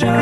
Hello,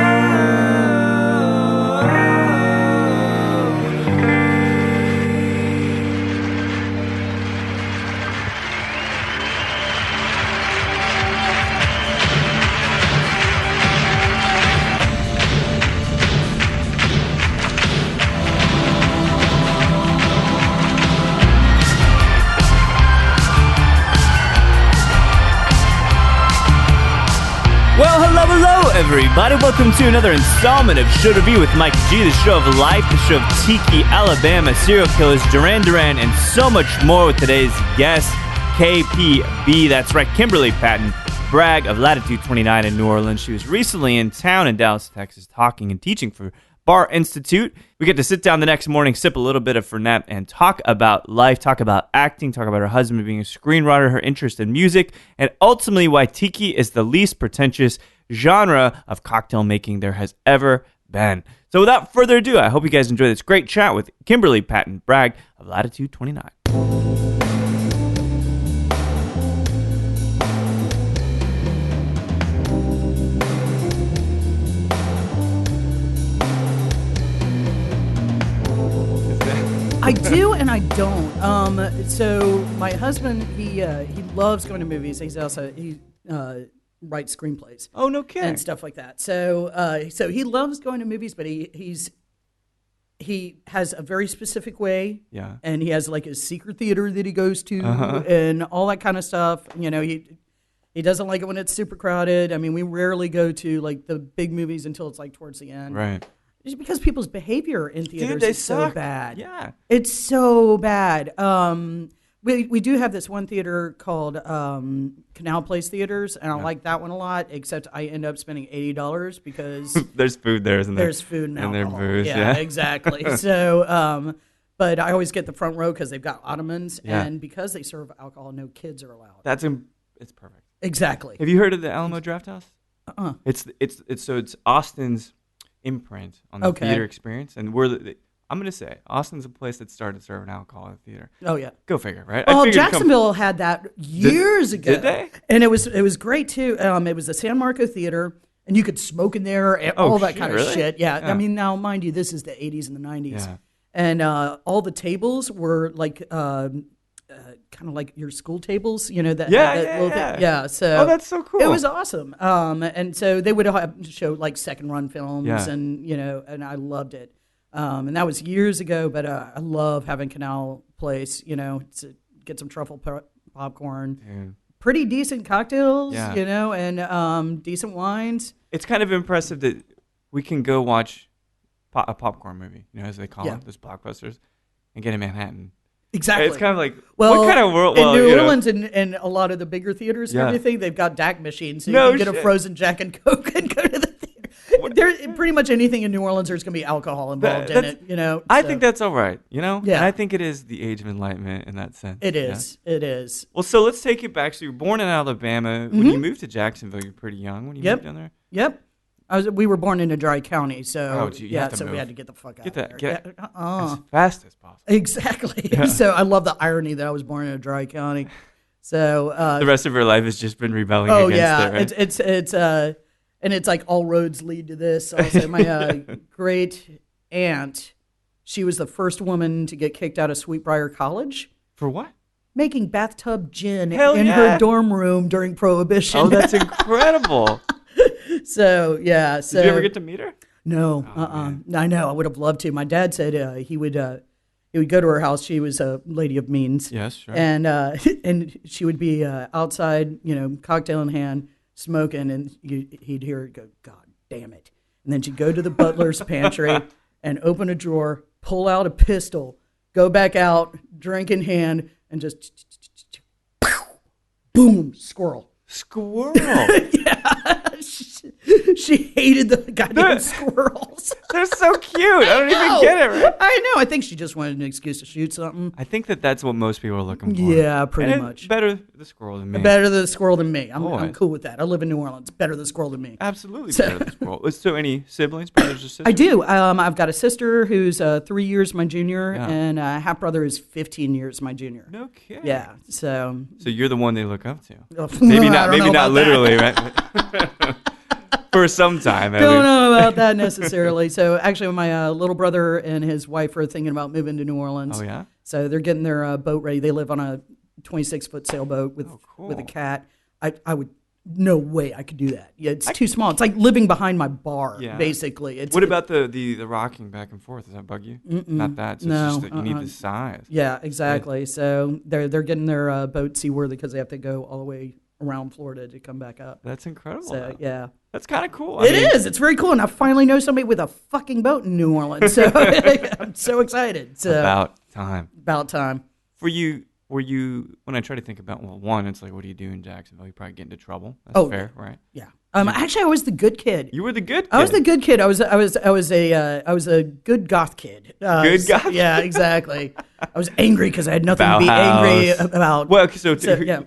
everybody. Welcome to another installment of Show to Be with Mike G, the show of life, the show of Tiki, Alabama, serial killers, Duran Duran, and so much more with today's guest, KPB. That's right, Kimberly Patton-Bragg of Latitude 29 in New Orleans. She was recently in town in Dallas, Texas, talking and teaching for Bar Institute. We get to sit down the next morning, sip a little bit of Fernet, and talk about life, talk about acting, talk about her husband being a screenwriter, her interest in music, and ultimately why Tiki is the least pretentious genre of cocktail making there has ever been. So without further ado, I hope you guys enjoy this great chat with Kimberly Patton-Bragg of Latitude 29. I do and I don't. So my husband, he loves going to movies. He writes screenplays. Oh, no kidding. And stuff like that. So he loves going to movies, but he has a very specific way. Yeah. And he has like a secret theater that he goes to and all that kind of stuff. You know, he doesn't like it when it's super crowded. I mean, we rarely go to like the big movies until it's like towards the end. Right. Just because people's behavior in theaters is suck. So bad. Yeah. It's so bad. We do have this one theater called Canal Place Theaters, and I like that one a lot, except I end up spending $80 because there's food there, isn't there? There's food and alcohol. There's booze, yeah. Exactly. So, but I always get the front row because they've got ottomans, and because they serve alcohol, no kids are allowed. It's perfect. Exactly. Have you heard of the Alamo Drafthouse? Uh-uh. It's Austin's imprint on the theater experience, and I'm gonna say Austin's a place that started serving alcohol at the theater. Oh yeah, go figure, right? Well, Jacksonville had that years ago. Did they? And it was great too. It was the San Marco Theater, and you could smoke in there, and all that kind of shit. Yeah. I mean, now mind you, this is the '80s and the '90s, and all the tables were like kind of like your school tables, you know, that little thing. Yeah. So that's so cool. It was awesome. And so they would have show like second run films, and you know, and I loved it. And that was years ago, but I love having Canal Place, you know, to get some truffle popcorn, pretty decent cocktails, you know, and decent wines. It's kind of impressive that we can go watch a popcorn movie, you know, as they call it, those blockbusters, and get in Manhattan. Exactly. It's kind of like, what kind of world? In New Orleans and a lot of the bigger theaters and everything, they've got DAC machines, so you can get a frozen Jack and Coke and go to the theater. There, pretty much anything in New Orleans, there's going to be alcohol involved in it. You know, I think that's all right. You know, yeah. And I think it is the age of enlightenment in that sense. It is. Yeah? It is. Well, so let's take it back. So you were born in Alabama. When you moved to Jacksonville, you're pretty young when you moved down there. Yep. We were born in a dry county, so we had to get the fuck out of there. As fast as possible. Exactly. Yeah. So I love the irony that I was born in a dry county. So the rest of your life has just been rebelling against it, right? It's and it's like all roads lead to this. Also, my great aunt, she was the first woman to get kicked out of Sweetbriar College. For what? Making bathtub gin in her dorm room during Prohibition. Oh, that's incredible. So, yeah. Did you ever get to meet her? No. I know. I would have loved to. My dad said he would go to her house. She was a lady of means. Yes, sure. And she would be outside, you know, cocktail in hand, smoking, and he'd hear her go, "God damn it." And then she'd go to the butler's pantry and open a drawer, pull out a pistol, go back out, drink in hand, and just boom, squirrel. Squirrel? Yeah. She hated the goddamn squirrels. They're so cute. I don't even get it, right? I know. I think she just wanted an excuse to shoot something. I think that's what most people are looking for. Yeah, pretty much. Better the squirrel than me. Better the squirrel than me. I'm cool with that. I live in New Orleans. Better the squirrel than me. Absolutely better the squirrel. So any siblings, brothers or sisters? I do. I've got a sister who's 3 years my junior, and a half brother is 15 years my junior. No kidding. Yeah. So you're the one they look up to. Maybe not literally, right? For some time, at Don't least. know about that necessarily. So actually, my little brother and his wife are thinking about moving to New Orleans. Oh, yeah? So they're getting their boat ready. They live on a 26-foot sailboat with cool. with a cat. I would. No way I could do that. Yeah, it's too small. It's like living behind my bar, basically. What about the rocking back and forth? Does that bug you? Not that. So No, it's just that you need the size. Yeah, exactly. So they're getting their boat seaworthy because they have to go all the way around Florida to come back up. That's incredible. So yeah, that's kind of cool. It is. It's very cool, and I finally know somebody with a fucking boat in New Orleans. So I'm so excited. So, about time. About time. For you. Were you, when I try to think about, well, one, it's like, what do you do in Jacksonville? You probably get into trouble. That's fair, right? Yeah. Actually, I was the good kid. You were the good kid. I was the good kid. I was a good goth kid. Good goth? Yeah, exactly. I was angry because I had nothing to be angry about. Well, yeah.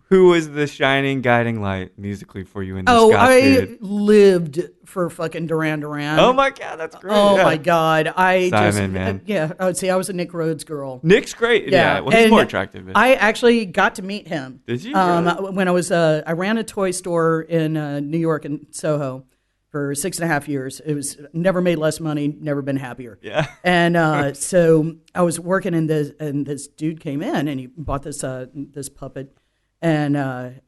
Who was the shining guiding light musically for you in this goth I period? lived for fucking Duran Duran. Oh my God, that's great. Oh my God, Simon, man. I would say I was a Nick Rhodes girl. Nick's great. Yeah, well, he's more attractive. I actually got to meet him. Did you? When I was, I ran a toy store in New York in Soho for 6.5 years. It was never made less money, never been happier. Yeah. And so I was working in this, and this dude came in and he bought this this puppet, and I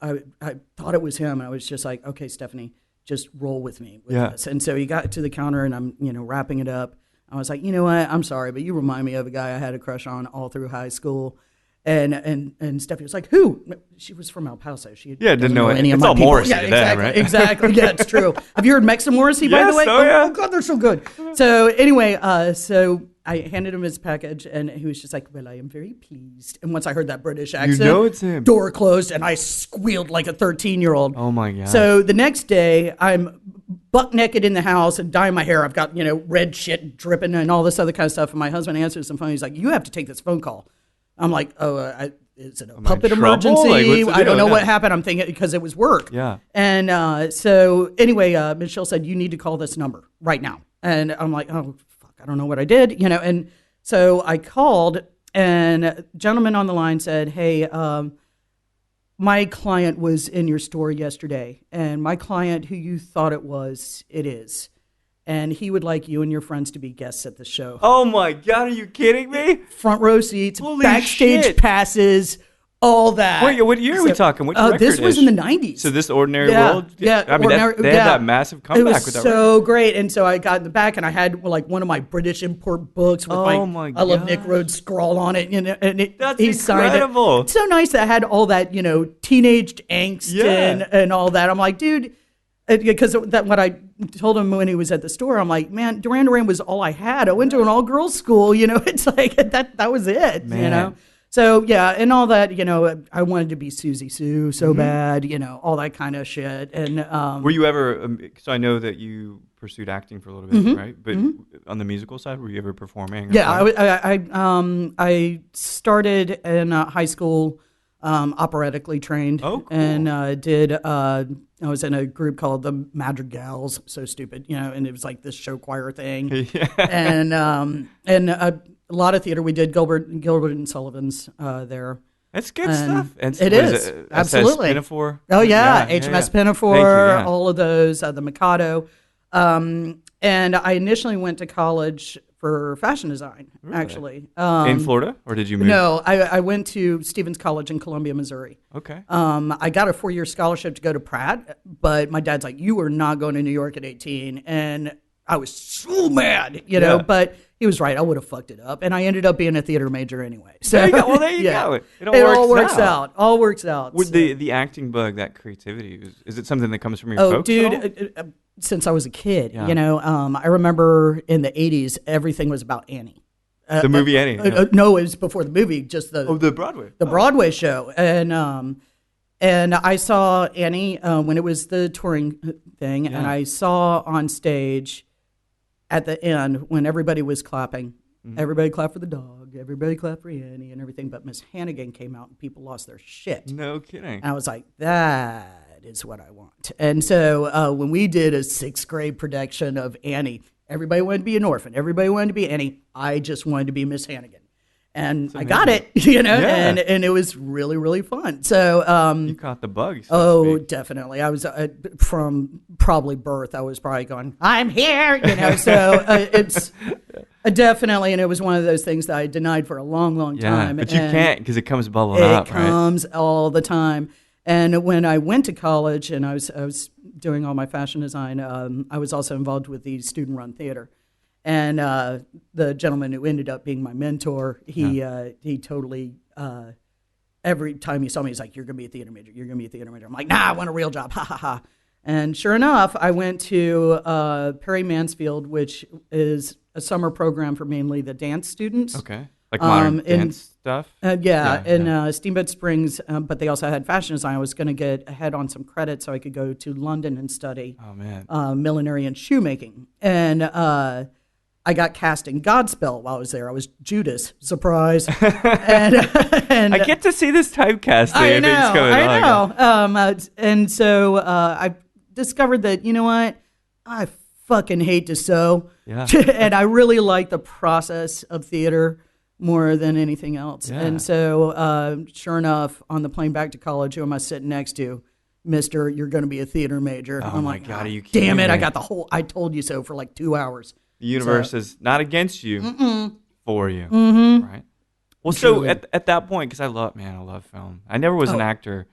thought it was him, and I was just like, okay, Stephanie, just roll with me with this. And so he got to the counter, and I'm wrapping it up. I was like, you know what? I'm sorry, but you remind me of a guy I had a crush on all through high school. And Stephanie was like, who? She was from El Paso. She didn't know any it's of my all people. Morrissey Yeah, to exactly, them, right? Exactly. Yeah, it's true. Have you heard Mexican Morrissey, by the way? Yeah. Oh, God, they're so good. So anyway, so I handed him his package, and he was just like, well, I am very pleased. And once I heard that British accent, it's him. Door closed, and I squealed like a 13-year-old. Oh, my God. So the next day, I'm buck naked in the house and dyeing my hair. I've got, red shit dripping and all this other kind of stuff. And my husband answers the phone. He's like, you have to take this phone call. I'm like, is it a puppet emergency? Like, I don't know what happened. I'm thinking because it was work. Yeah. And so anyway, Michelle said, you need to call this number right now. And I'm like, oh, fuck, I don't know what I did, And so I called, and a gentleman on the line said, hey, my client was in your store yesterday, and my client, who you thought it is. And he would like you and your friends to be guests at the show. Oh my God, are you kidding me? Front row seats, Holy backstage shit. passes, all that. Wait, what year are we talking? What record this was in the 90s. So this Ordinary World? Yeah. I mean, they had that massive comeback with that record. It was so great. And so I got in the back, and I had like one of my British import books with I Love Nick Rhodes scrawl on it. And That's he signed incredible. it. It's so nice that I had all that, teenage angst and all that. I'm like, dude, because what I told him when he was at the store, I'm like, man, Duran Duran was all I had. I went to an all-girls school, It's like that was it, Man. So yeah, and all that, I wanted to be Susie Sue so bad, all that kind of shit. And were you ever? So I know that you pursued acting for a little bit, right? But on the musical side, were you ever performing? Yeah, I started in high school, operatically trained. Oh, cool. And did. I was in a group called the Madrigals, so stupid, and it was like this show choir thing. Yeah. And a lot of theater. We did Gilbert and Sullivan's there. That's good stuff. And it is. Absolutely. Pinafore? Oh, yeah. HMS Pinafore, Thank you, all of those, the Mikado. And I initially went to college for fashion design, actually. In Florida? Or did you move? No, I went to Stevens College in Columbia, Missouri. Okay. I got a 4-year scholarship to go to Pratt, but my dad's like, you are not going to New York at 18. And I was so mad, but he was right. I would have fucked it up. And I ended up being a theater major anyway. So, there you go. Well, there you go. It all works out. All works out. With the acting bug, that creativity, is it something that comes from your folks? Dude, since I was a kid, I remember in the 80s, everything was about Annie. The movie Annie? No, it was before the movie, just the Broadway. The Broadway show. And I saw Annie when it was the touring thing, and I saw on stage at the end when everybody was clapping. Everybody clapped for the dog, everybody clapped for Annie and everything, but Miss Hannigan came out and people lost their shit. No kidding. And I was like, that is what I want. And so when we did a 6th grade production of Annie, everybody wanted to be an orphan. Everybody wanted to be Annie. I just wanted to be Miss Hannigan. And I got it, and it was really, really fun. So you caught the bug. Definitely. I was from probably birth. I was probably going, I'm here, So it's definitely, and it was one of those things that I denied for a long, long time. But you can't because it comes bubbling up, right? It comes all the time. And when I went to college and I was doing all my fashion design, I was also involved with the student-run theater. And the gentleman who ended up being my mentor, he totally, every time he saw me, he's like, you're going to be a theater major. You're going to be a theater major. I'm like, nah, I want a real job. Ha, ha, ha. And sure enough, I went to Perry Mansfield, which is a summer program for mainly the dance students. Okay. Like modern dance stuff? In Steamboat Springs, but they also had fashion design. I was going to get ahead on some credit so I could go to London and study millinery and shoemaking. And I got cast in Godspell while I was there. I was Judas. Surprise. and I get to see this typecasting. I know. And so I discovered that, you know what? I fucking hate to sew. Yeah. And I really like the process of theater more than anything else. Yeah. And so sure enough, on the plane back to college, who am I sitting next to? Mister, you're going to be a theater major. Oh, I'm my like, God, are you kidding damn it, me? I got the whole, I told you so for like 2 hours. The universe is not against you, for you, right? Well, Truly. so at that point, because I love film. I never was an actor,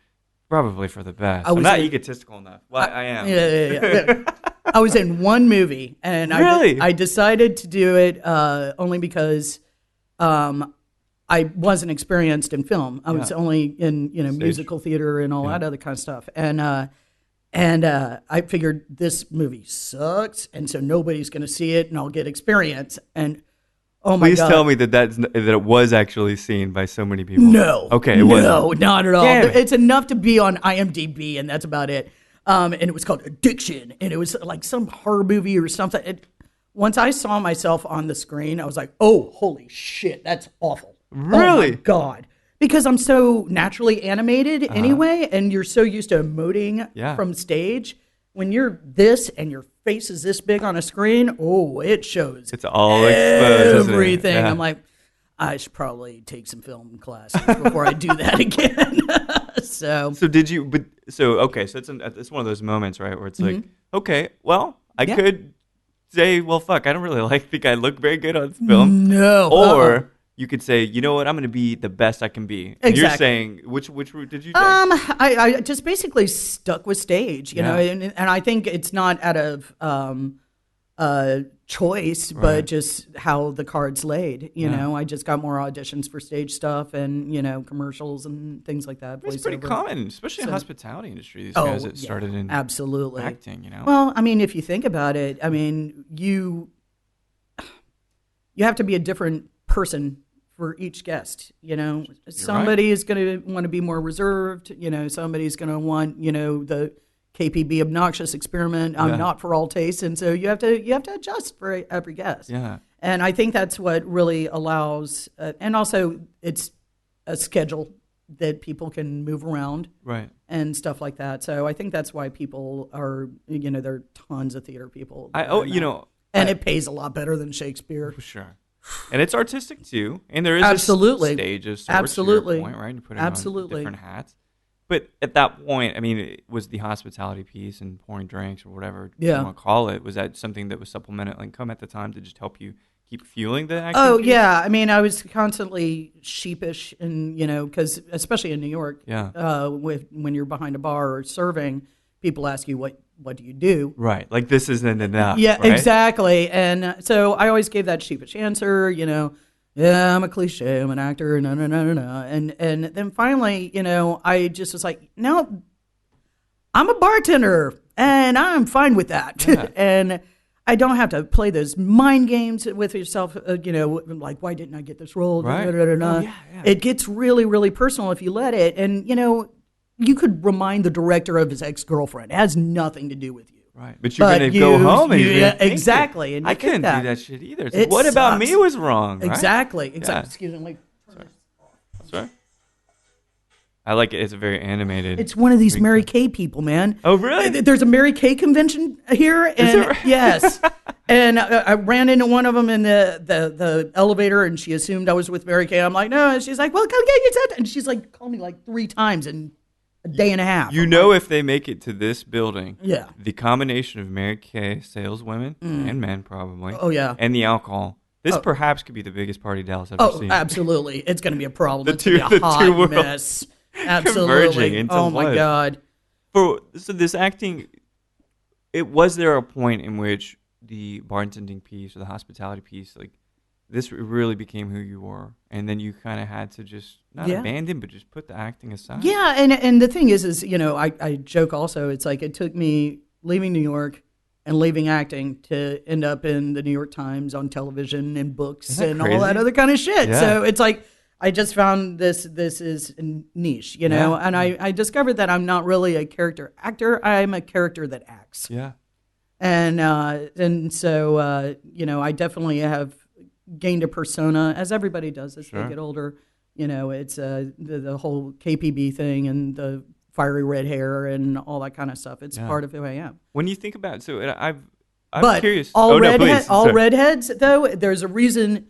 probably for the best. I'm not egotistical enough. Well, I am. Yeah. I was in one movie, and I decided to do it only because I wasn't experienced in film. I was only in musical theater and all that other kind of stuff, and I figured this movie sucks, and so nobody's going to see it, and I'll get experience. And oh my God! Please tell me that it was actually seen by so many people. No, okay, it wasn't. No, not at all. It's enough to be on IMDb, and that's about it. And it was called Addiction, and it was like some horror movie or something. Once I saw myself on the screen, I was like, "Oh, holy shit, that's awful!" Really? Oh my God. Because I'm so naturally animated anyway, and you're so used to emoting from stage. When you're this and your face is this big on a screen, it shows. It's all exposed. Everything. Yeah. I'm like, I should probably take some film classes before I do that again. So did you? So it's one of those moments, right, where it's like, okay, well, I could say, well, fuck, I don't really think I look very good on film. No, or. You could say, you know what, I'm going to be the best I can be. And you're saying, which route did you take? I just basically stuck with stage, you know, and I think it's not out of choice, but just how the cards laid. You know, I just got more auditions for stage stuff and, commercials and things like that. It's pretty common, especially in the hospitality industry. These guys that started in acting, Well, I mean, if you think about it, I mean, you have to be a different person for each guest, somebody is going to want to be more reserved, somebody's going to want, the KPB obnoxious experiment. I'm not for all tastes. And so you have to adjust for every guest. Yeah. And I think that's what really allows, and also it's a schedule that people can move around. Right. And stuff like that. So I think that's why people are, there are tons of theater people. And it pays a lot better than Shakespeare. For sure. And it's artistic too, and there is absolutely a stage of sorts to your point, right? You put on different hats. But at that point, I mean, it was the hospitality piece and pouring drinks or whatever you want to call it. Was that something that was supplemental income at the time to just help you keep fueling the acting? Oh, yeah. I mean, I was constantly sheepish, and because especially in New York, when you're behind a bar or serving, people ask you what do you do? Right. Like, this isn't enough. Yeah, right? Exactly. And so I always gave that sheepish answer, I'm a cliche, I'm an actor, no. And then finally, I just was like, no, I'm a bartender and I'm fine with that. Yeah. And I don't have to play those mind games with yourself, like, why didn't I get this role? Right. It gets really, really personal if you let it. And, you could remind the director of his ex-girlfriend. It has nothing to do with you. Right. But you're going to go home and exactly. And I couldn't do that shit either. Like, what about me was wrong? Right? Exactly. Yeah. Excuse me. Sorry. I like it. It's very animated. It's one of these Mary Kay people, man. Oh, really? There's a Mary Kay convention here. And is it right? Yes. And I ran into one of them in the elevator, and she assumed I was with Mary Kay. I'm like, no. And she's like, well, come get your set. And she's like, called me like 3 times in a day and a half. You know, if they make it to this building, yeah, the combination of Mary Kay saleswomen and men probably, and the alcohol, this perhaps could be the biggest party Dallas ever seen. Oh, absolutely. It's going to be a problem. It's the going to be a hot two mess. Absolutely. Converging into oh, my God. So this acting, was there a point in which the bartending piece or the hospitality piece, like this really became who you were, and then you kind of had to just not abandon, but just put the acting aside? Yeah, and the thing is I joke also. It's like it took me leaving New York and leaving acting to end up in the New York Times on television and books and all that other kind of shit. Yeah. So it's like I just found this is a niche, and I discovered that I'm not really a character actor. I'm a character that acts. Yeah. And so I definitely have gained a persona, as everybody does as they get older. It's the whole KPB thing and the fiery red hair and all that kind of stuff. It's part of who I am. When you think about it, so I'm curious. All redheads, though, there's a reason.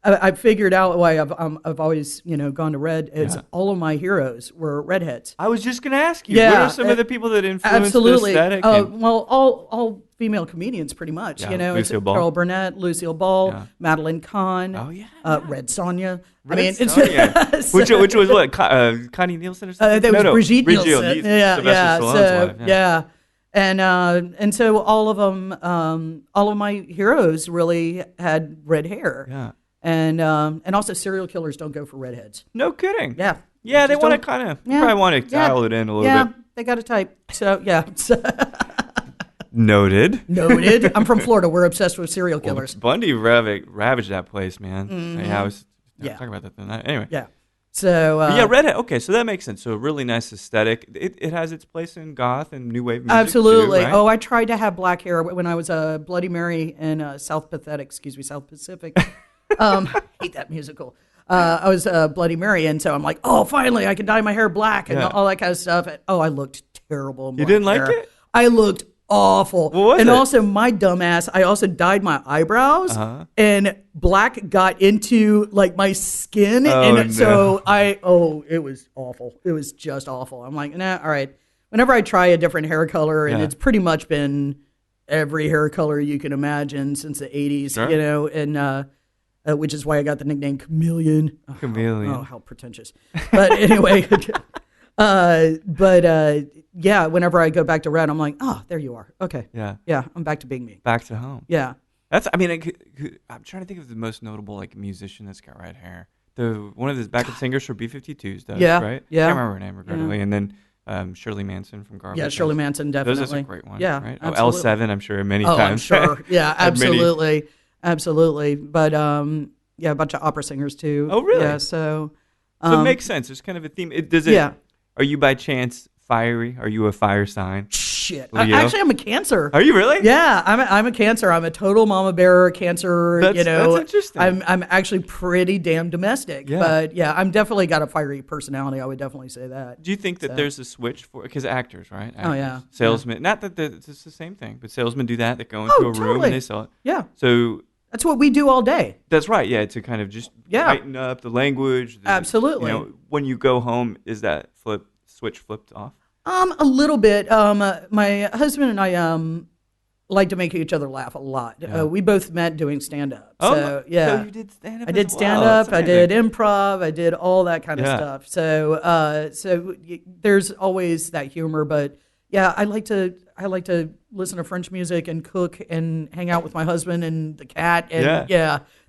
I've figured out why I've always gone to red. It's all of my heroes were redheads. I was just going to ask you. What are some of the people that influenced the aesthetic? Well, all female comedians, pretty much. Lucille Ball. Carol Burnett, Lucille Ball, Madeline Kahn. Oh yeah. Red Sonja. It's which was what Connie Nielsen or something. That was Brigitte Nielsen. Sylvester Stallone's wife. And so all of them, all of my heroes really had red hair. Yeah. And also serial killers don't go for redheads. No kidding. Yeah. Yeah, they want to kind of probably want to dial it in a little bit. Yeah, they got a type. So yeah. Noted. I'm from Florida. We're obsessed with serial killers. Bundy ravaged that place, man. Mm-hmm. Yeah, I was talking about that the night. Anyway. Yeah. So redhead. Okay, so that makes sense. So a really nice aesthetic. It has its place in goth and new wave music. Absolutely. Too, right? Oh, I tried to have black hair when I was a Bloody Mary in South Pacific. Hate that musical. I was Bloody Mary, and so I'm like, oh, finally, I can dye my hair black and all that kind of stuff. And, I looked terrible in black You didn't hair. like it? I looked awful. What was and it? Also, my dumbass, I also dyed my eyebrows, and black got into like my skin, so it was awful. It was just awful. I'm like, nah, all right. Whenever I try a different hair color, and it's pretty much been every hair color you can imagine since the 80s, and which is why I got the nickname Chameleon. Chameleon. Oh, how pretentious. But anyway, whenever I go back to red, I'm like, oh, there you are. Okay. Yeah. Yeah, I'm back to being me. Back to home. Yeah. I'm trying to think of the most notable like musician that's got red hair. One of the backup singers for B-52s does, right? Yeah. I can't remember her name regrettably. And then Shirley Manson from Garbage. Yeah, Shirley Manson, definitely. Those are some great ones, yeah, right? absolutely. L7, I'm sure many Oh, times. I'm sure. Yeah, absolutely. Absolutely. But, a bunch of opera singers, too. Oh, really? Yeah, so it makes sense. There's kind of a theme. Are you by chance fiery? Are you a fire sign? Shit. Actually, I'm a Cancer. Are you really? Yeah, I'm a Cancer. I'm a total mama bear Cancer. That's interesting. I'm actually pretty damn domestic. Yeah. But I'm definitely got a fiery personality. I would definitely say that. Do you think that there's a switch for because actors, right? Actors, oh yeah. Salesmen. Not that it's the same thing, but salesmen do that. They go into a room and they sell it. Yeah. So that's what we do all day. That's right. Yeah, to kind of just tighten up the language. Absolutely. When you go home, is that switch flipped off? A little bit. My husband and I like to make each other laugh a lot. Yeah. We both met doing stand-up. So you did stand-up. I did stand-up. I did improv. I did all that kind of stuff. So there's always that humor. But I like to listen to French music and cook and hang out with my husband and the cat. And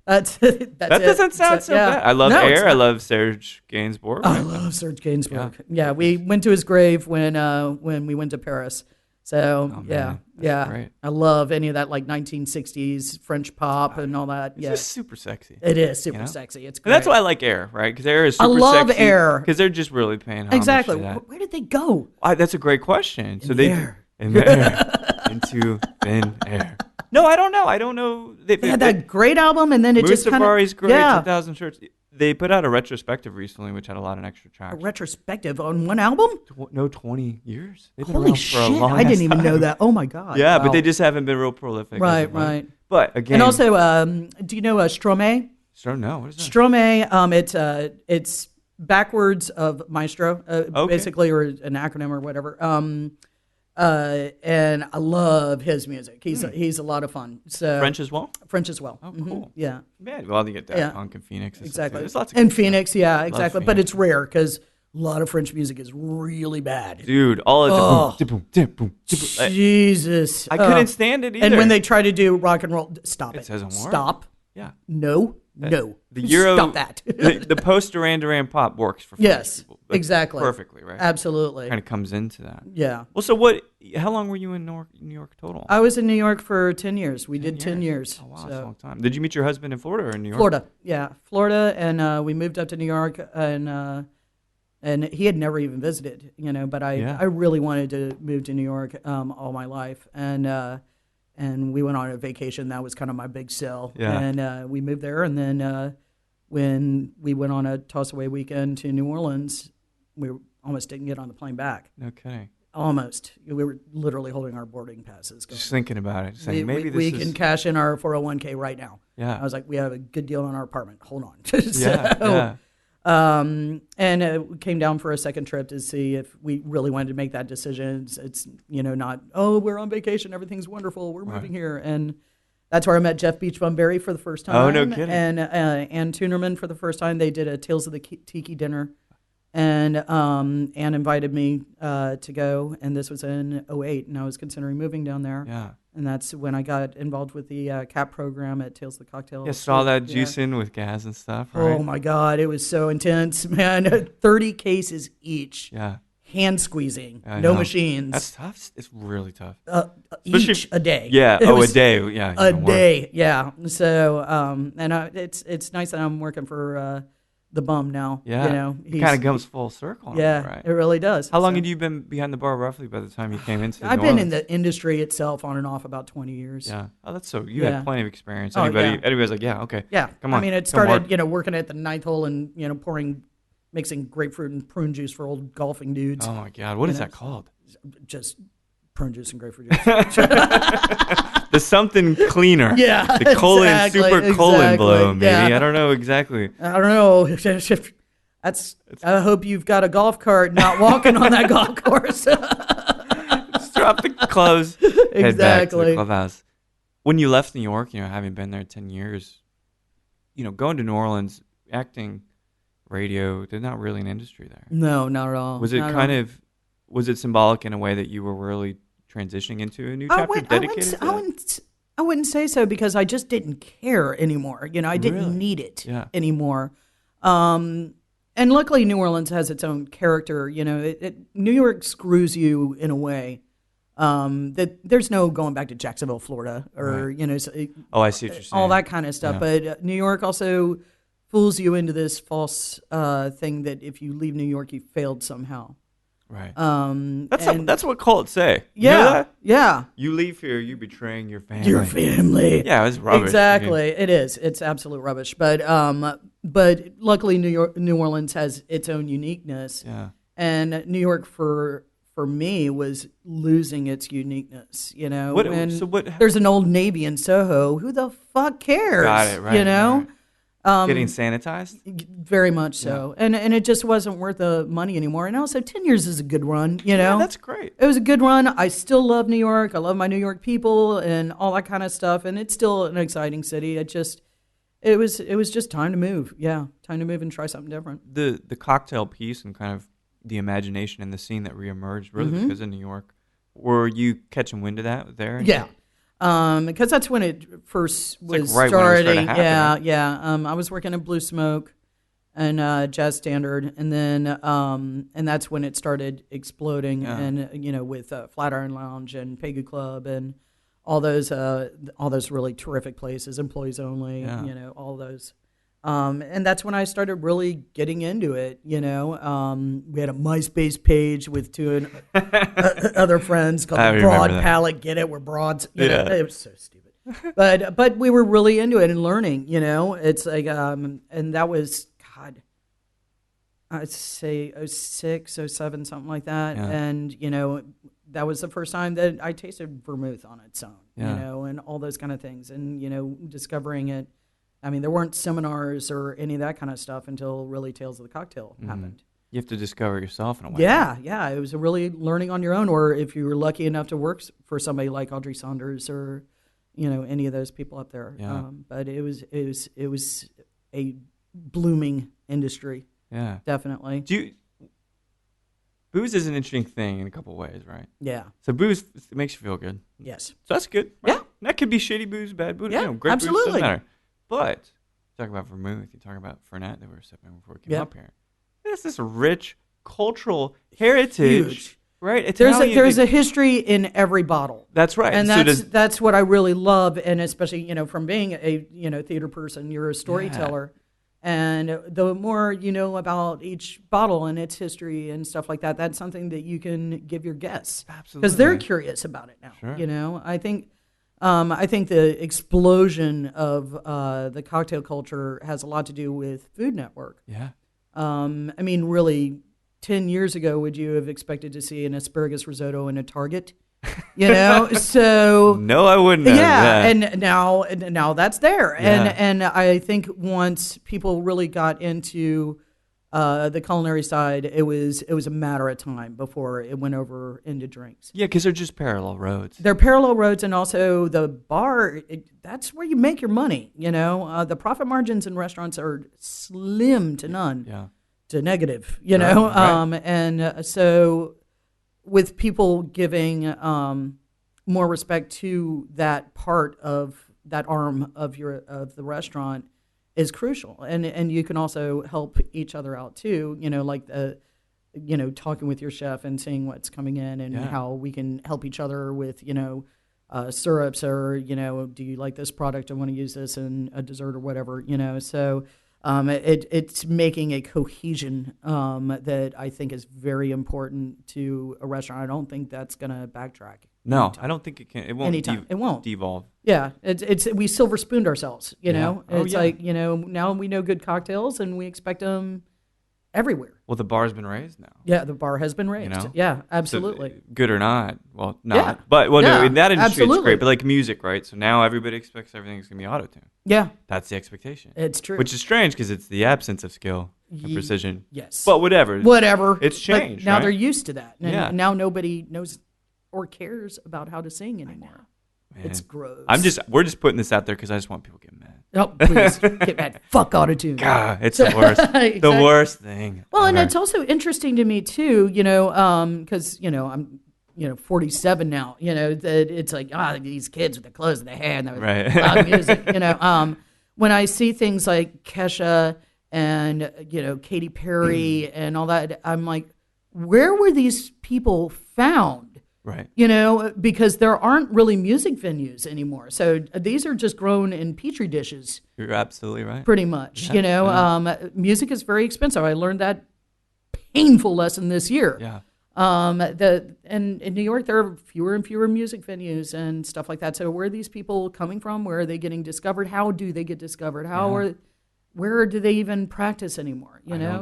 that's that doesn't sound so bad. I love Air. I love Serge Gainsbourg. I love Serge Gainsbourg. Yeah, we went to his grave when we went to Paris. So great. I love any of that like 1960s French pop and all that. It's just super sexy. It is super sexy. It's great. And that's why I like Air, right? Because Air is super sexy. I love Air because they're just really paying homage exactly. to that. Where did they go? That's a great question. In the air, into thin air. No, I don't know. They had that great album, and then it just kind of... Safari's great, 2,000 Shirts. They put out a retrospective recently, which had a lot of extra tracks. A retrospective on one album? 20 years. They've been Holy around shit, for a long I didn't even time. know that. Oh, my God. Yeah, wow. but they just haven't been real prolific. Right. But again, And also, do you know Stromae? No, what is that? Stromae, it's backwards of maestro, Okay. basically, or an acronym or whatever. And I love his music. He's a lot of fun. So French as well? French as well. Oh, cool. Yeah. Man, well, you get that Yeah. Punk and Phoenix. And Exactly. There's lots of and good stuff. Phoenix, yeah, Love exactly. But Phoenix. it's rare because a lot of French music is really bad. Dude, all Oh. the boom, boom. Jesus. I couldn't stand it either. And when they try to do rock and roll, stop it. It doesn't work. Stop. Yeah. No. The Euro, Stop that. the post Duran Duran pop works for French Yes, people. Like, exactly. perfectly, right? Absolutely. Kind of comes into that. Yeah. Well, so how long were you in New York total? I was in New York for 10 years. We did 10 years. Oh, wow, so. that's a long time. Did you meet your husband in Florida or in New York? Florida, yeah. Florida, and we moved up to New York, and he had never even visited, but I really wanted to move to New York all my life, and we went on a vacation. That was kind of my big sell. Yeah. And we moved there, and then when we went on a toss-away weekend to New Orleans, we almost didn't get on the plane back. No kidding. Almost. We were literally holding our boarding passes. Going, Just thinking about it, saying maybe we can cash in our 401k right now. Yeah. I was like, we have a good deal on our apartment. Hold on. Yeah. And we came down for a second trip to see if we really wanted to make that decision. It's not, we're on vacation, everything's wonderful, we're moving here. And that's where I met Jeff Beach Bunbury for the first time. Oh, no kidding. And Ann Tunerman for the first time. They did a Tales of the Tiki dinner. And Ann invited me to go, and this was in 2008, and I was considering moving down there. Yeah. And that's when I got involved with the CAP program at Tales of the Cocktail. Yeah, saw that juicing with gas and stuff, right? Oh, my God. It was so intense, man. 30 cases each. Yeah. Hand squeezing. I No know. machines. That's tough. It's really tough. Each a day. Yeah. It was a day. Yeah. A even worse. day. Yeah. So, and it's nice that I'm working for the bum now. Yeah. It kind of comes full circle. Yeah, Right? it really does. How long had you been behind the bar roughly by the time you came into I've New been in Orleans? the industry itself on and off about 20 years. Yeah. Oh, that's so. You Yeah. had plenty of experience. Oh, Anybody's like, yeah, okay. Yeah. Come on. I mean, it come started, work. working at the ninth hole and, mixing grapefruit and prune juice for old golfing dudes. Oh my God, what is that called? Just prune juice and grapefruit juice. The something cleaner. Yeah, The colon, exactly, super colon exactly, blow, maybe. yeah. I don't know exactly. I don't know. I hope you've got a golf cart, not walking on that golf course. Just drop the clothes. Head back to the Exactly. clubhouse. When you left New York, having been there 10 years, going to New Orleans, acting, radio, there's not really an industry there. No, not at all. Was it was it symbolic in a way that you were really transitioning into a new chapter dedicated to that? I wouldn't say so because I just didn't care anymore. I didn't Really? need it Yeah. anymore. And luckily, New Orleans has its own character. New York screws you in a way that there's no going back to Jacksonville, Florida, or Oh, I see what you're saying. all that kind of stuff. Yeah. But New York also fools you into this false thing that if you leave New York, you failed somehow. Right. And- That's what cults say. Yeah, You know that? yeah. You leave here, you're betraying your family. Your family. Yeah, it's rubbish. Exactly, it is. It's absolute rubbish. But luckily, New Orleans has its own uniqueness. Yeah. And New York for me was losing its uniqueness. What? There's an Old Navy in Soho. Who the fuck cares? Got it, right, right. Getting sanitized? Very much so. And it just wasn't worth the money anymore. And also, 10 years is a good run. Yeah, that's great. It was a good run. I still love New York. I love my New York people and all that kind of stuff. And it's still an exciting city. It was just time to move. Yeah, time to move and try something different. The cocktail piece and kind of the imagination and the scene that reemerged really because of New York. Were you catching wind of that there? Yeah. Because that's when it first was like right when it was starting. starting to happen, Yeah. I was working at Blue Smoke and Jazz Standard, and then and that's when it started exploding. Yeah. And with Flatiron Lounge and Pegu Club and all those really terrific places, employees only. Yeah. All those. And that's when I started really getting into it. We had a MySpace page with two other friends called I the remember Broad that. Palette. Get it? We're broads. Yeah. It was so stupid. But we were really into it and learning. It's like and that was God. I'd say 06, 07, something like that. Yeah. And that was the first time that I tasted vermouth on its own, Yeah. and all those kind of things. And, discovering it, I mean, there weren't seminars or any of that kind of stuff until really Tales of the Cocktail happened. You have to discover yourself in a way. Yeah. It was really learning on your own, or if you were lucky enough to work for somebody like Audrey Saunders or, any of those people up there. Yeah. But it was a blooming industry. Yeah. Definitely. Booze is an interesting thing in a couple of ways, right? Yeah. So booze, it makes you feel good. Yes. So that's good. Right? Yeah. That could be shitty booze, bad booze. Yeah, Great absolutely. booze, doesn't matter. But you talk about vermouth, you talk about Fernet that we were sipping before we came up here. It's this rich cultural heritage, Huge. right? There's a history in every bottle. That's right. And so that's what I really love, and especially from being a theater person, you're a storyteller, and the more you know about each bottle and its history and stuff like that, that's something that you can give your guests, absolutely, because they're curious about it now. Sure. I think the explosion of the cocktail culture has a lot to do with Food Network. Yeah. I mean, really, 10 years ago, would you have expected to see an asparagus risotto in a Target? So no, I wouldn't have. Yeah, and now that's there. Yeah. And I think once people really got into the culinary side, it was a matter of time before it went over into drinks. Yeah, because they're just parallel roads. They're parallel roads, and also the bar, that's where you make your money, The profit margins in restaurants are slim to none. Yeah. To negative, Right. And so with people giving more respect to that part of that arm of the restaurant is crucial, and you can also help each other out too. Like talking with your chef and seeing what's coming in and how we can help each other with syrups, or do you like this product? I want to use this in a dessert or whatever. So. It's making a cohesion that I think is very important to a restaurant. I don't think that's going to backtrack. No, anytime. I don't think it can. It won't. Anytime. It won't devolve. Yeah, it's we silver spooned ourselves. Yeah. It's like now we know good cocktails and we expect them everywhere. Well, the bar's been raised now. Yeah, the bar has been raised. Yeah, absolutely. So, good or not, well, not. Yeah. But no, Yeah, in that industry, absolutely. it's great. But like music, right? So now everybody expects everything's gonna be auto-tune. Yeah, That's the expectation. it's true. Which is strange because it's the absence of skill and precision. Yes. But whatever. It's changed, But now right? they're used to that. And Yeah. now nobody knows or cares about how to sing anymore. Man. It's gross. We're just putting this out there because I just want people to get mad. Oh, please get mad. Fuck autotune. God, it's the worst. Exactly. The worst thing. Well, and ever. it's also interesting to me too, because I'm 47 now. That it's like these kids with the clothes in their hair and the Right. loud music. When I see things like Kesha and Katy Perry and all that, I'm like, where were these people found? Right. Because there aren't really music venues anymore. So these are just grown in petri dishes. You're absolutely right. Pretty much, Yeah. music is very expensive. I learned that painful lesson this year. Yeah. And in New York, there are fewer and fewer music venues and stuff like that. So where are these people coming from? Where are they getting discovered? How do they get discovered? Where do they even practice anymore?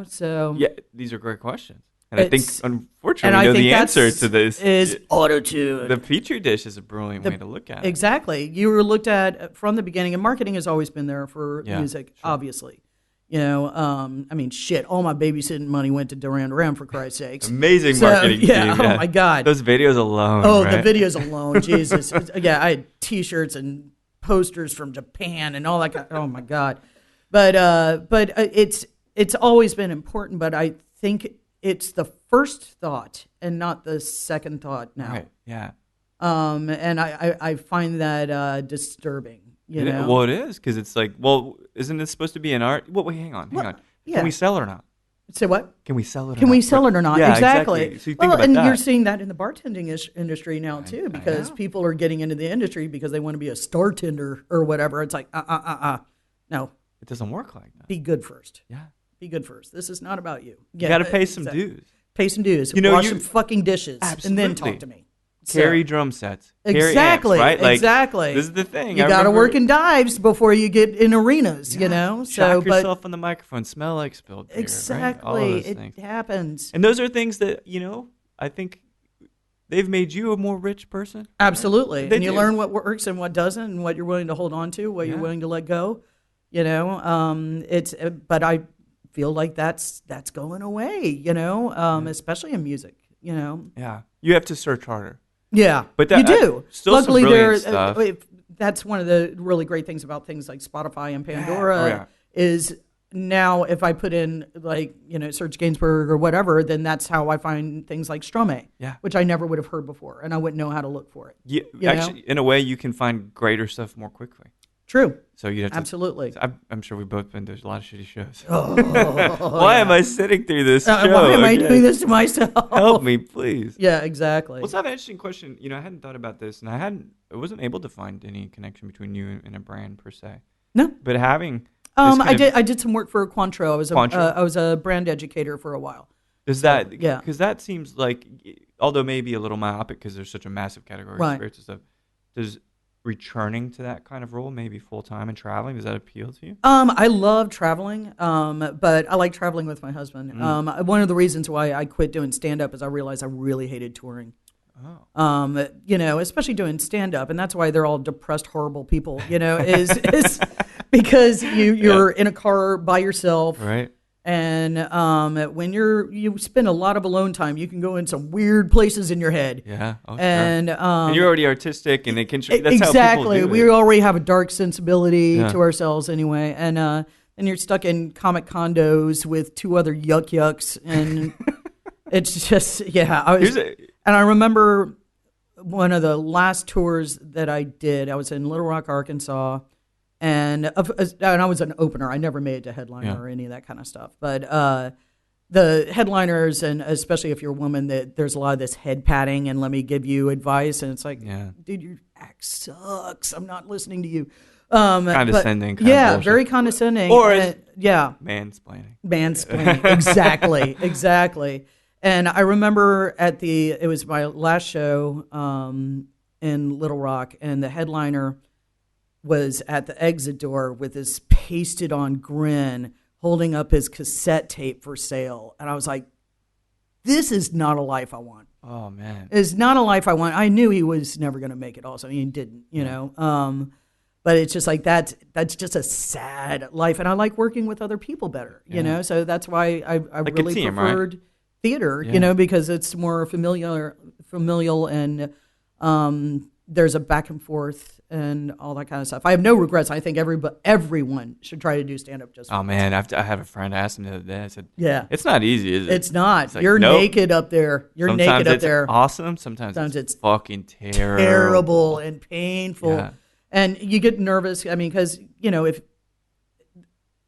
So Yeah, these are great questions. And I think, It's- unfortunately, we know the answer to this. is auto-tune. The Petri dish is a brilliant way to look at it. Exactly. You were looked at from the beginning, and marketing has always been there for Yeah, music, sure. obviously. Shit, all my babysitting money went to Duran Duran, for Christ's sakes. Amazing So, marketing yeah, team. oh my God. Those videos alone. Oh, right? the videos alone, Jesus. Yeah, I had T-shirts and posters from Japan and all that kind. Oh my God. But it's always been important. But I think it's the first thought and not the second thought now. Right, yeah. And I find that disturbing. Well, it is, because it's like, well, isn't this supposed to be an art? Well, wait, hang on. yeah. Can we sell it or not? Say what? Can we sell it or Can not? we sell it or not? Yeah, exactly. So you think about and that. you're seeing that in the bartending industry now too, because know. people are getting into the industry because they want to be a star tender or whatever. It's like, no, It doesn't work like that. be good first. Yeah. Be good first. This is not about you. You got to pay some dues. Pay some dues. You know, Wash you- some fucking dishes and then Absolutely. talk to me. Carry drum sets. Carry Exactly. amps, right? Like, exactly. This is the thing. You I got to remember- work in dives before you get in arenas, So, Shock but yourself on the microphone. Smell like spilled beer. Right? All of exactly, those it things. happens. And those are things that, I think they've made you a more rich person. Absolutely. They And you do. learn what works and what doesn't, and what you're willing to hold on to, what you're willing to let go. But I feel like that's going away, especially in music, Yeah. You have to search harder. Yeah, But you do. still Luckily, some brilliant stuff. That's one of the really great things about things like Spotify and Pandora Oh, is now if I put in Serge Gainsbourg or whatever, then that's how I find things like Stromae, which I never would have heard before, and I wouldn't know how to look for it. Actually, in a way, you can find greater stuff more quickly. True. So you have to, absolutely. I'm sure we've both been to a lot of shitty shows. Why am I sitting through this show? Why am I doing this to myself? Help me, please. Yeah, exactly. Well, it's an interesting question. I hadn't thought about this, and I wasn't able to find any connection between you and a brand per se. No. But having I did some work for Cointreau. I was a brand educator for a while. Is that because that seems like, although maybe a little myopic because there's such a massive category of spirits and stuff, does returning to that kind of role, maybe full time and traveling, does that appeal to you? I love traveling, but I like traveling with my husband. One of the reasons why I quit doing stand up is I realized I really hated touring. Especially doing stand up, and that's why they're all depressed, horrible people. Is because you're in a car by yourself, right? And when you spend a lot of alone time, you can go in some weird places in your head. Yeah. Oh, and, sure. And you're already artistic, and it can. That's exactly. How people do We already have a dark sensibility to Yeah. ourselves anyway, and you're stuck in comic condos with two other yucks, and it's just And I remember one of the last tours that I did. I was in Little Rock, Arkansas. And I was an opener. I never made it to headliner or any of that kind of stuff. But the headliners, and especially if you're a woman, there's a lot of this head patting and let me give you advice. And it's like, dude, your act sucks. I'm not listening to you. Condescending. Very condescending. Or mansplaining. Exactly. And I remember it was my last show in Little Rock, and the headliner was at the exit door with this pasted on grin holding up his cassette tape for sale. And I was like, this is not a life I want. Oh, man. It's not a life I want. I knew he was never going to make it also. He didn't, know. But it's just like that's just a sad life. And I like working with other people better, So that's why I really preferred theater, because it's more familial and there's a back and forth and all that kind of stuff. I have no regrets. I think everyone should try to do stand-up just Oh, man. I had a friend ask me the other day. I said, it's not easy, is it? It's not. It's like, You're nope. naked up there. Sometimes it's there. awesome. Sometimes it's fucking terrible. Terrible and painful. Yeah. And you get nervous. I mean, because, if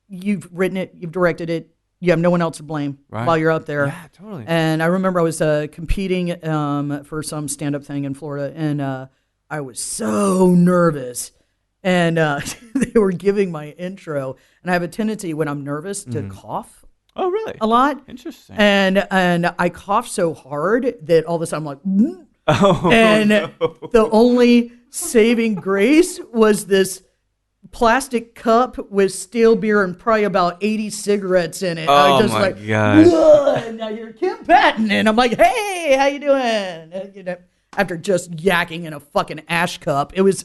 you've written it, you've directed it, you have no one else to blame while you're up there. Yeah, totally. And I remember I was competing for some stand-up thing in Florida, and I was so nervous. And they were giving my intro, and I have a tendency when I'm nervous to cough. Oh, really? A lot. Interesting. And I cough so hard that all of a sudden I'm like, no. The only saving grace was this plastic cup with stale beer and probably about 80 cigarettes in it. I was just gosh. Now you're Kim Patton, and I'm like, hey, how you doing? After just yakking in a fucking ash cup, it was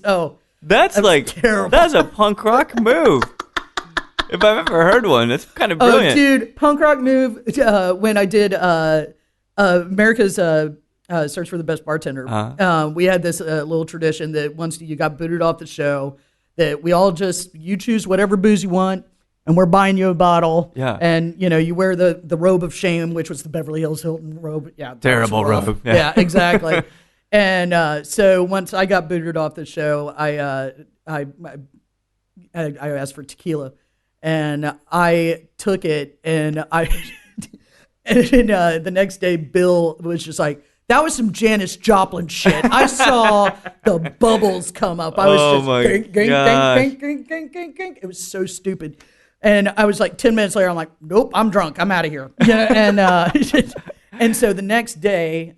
that's terrible. That's a punk rock move. If I've ever heard one, that's kind of brilliant. Oh, dude, punk rock move. When I did America's Search for the Best Bartender, we had this little tradition that once you got booted off the show, that we all you choose whatever booze you want, and we're buying you a bottle. Yeah. And, you wear the robe of shame, which was the Beverly Hills Hilton robe. Yeah. Terrible robe. Yeah, exactly. And so once I got booted off the show, I asked for tequila, and I took it, and the next day Bill was just like, that was some Janis Joplin shit. I saw the bubbles come up. I was just gang. It was so stupid. And I was like 10 minutes later, I'm like, nope, I'm drunk. I'm out of here. And so the next day,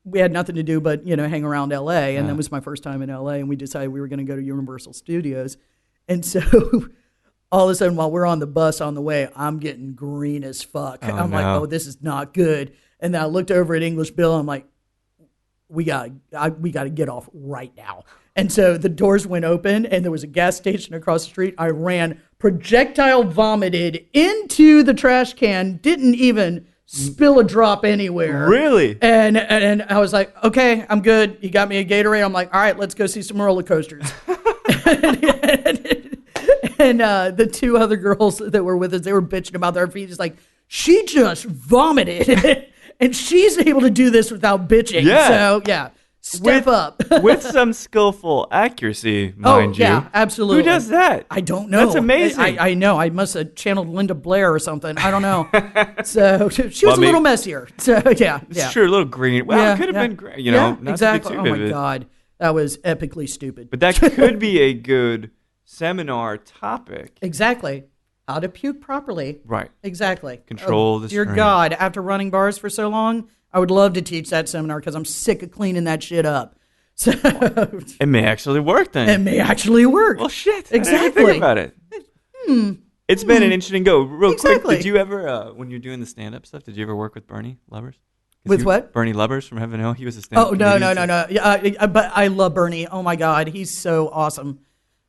we had nothing to do but, hang around L.A. And that was my first time in L.A. And we decided we were going to go to Universal Studios. And so all of a sudden, while we're on the bus on the way, I'm getting green as fuck. I'm like, oh, this is not good. And then I looked over at English Bill, and I'm like, we got to get off right now. And so the doors went open, and there was a gas station across the street. I ran, projectile vomited into the trash can, didn't even spill a drop anywhere. Really? And I was like, okay, I'm good. You got me a Gatorade. I'm like, all right, let's go see some roller coasters. And the two other girls that were with us, they were bitching about their feet. It's like, she just vomited, and she's able to do this without bitching. Yeah. So, yeah, step up. With some skillful accuracy, mind you. Yeah, absolutely. Who does that? I don't know. That's amazing. I know. I must have channeled Linda Blair or something. I don't know. So she was a little messier. So, yeah. It's true, a little green. Well, it could have been great, not exactly. to be too vivid. Oh, my God. That was epically stupid. But that could be a good seminar topic. Exactly. How to puke properly. Right. Exactly. Control the dear stream. God, after running bars for so long, I would love to teach that seminar because I'm sick of cleaning that shit up. So it may actually work then. It may actually work. Well, shit. Exactly. Think about it. It's been an interesting go. Real quick, did you ever, when you're doing the stand-up stuff, did you ever work with Bernie Lubbers? With what? Bernie Lubbers from Heaven Hill. He was a stand-up comedian. No. Yeah, but I love Bernie. Oh, my God. He's so awesome.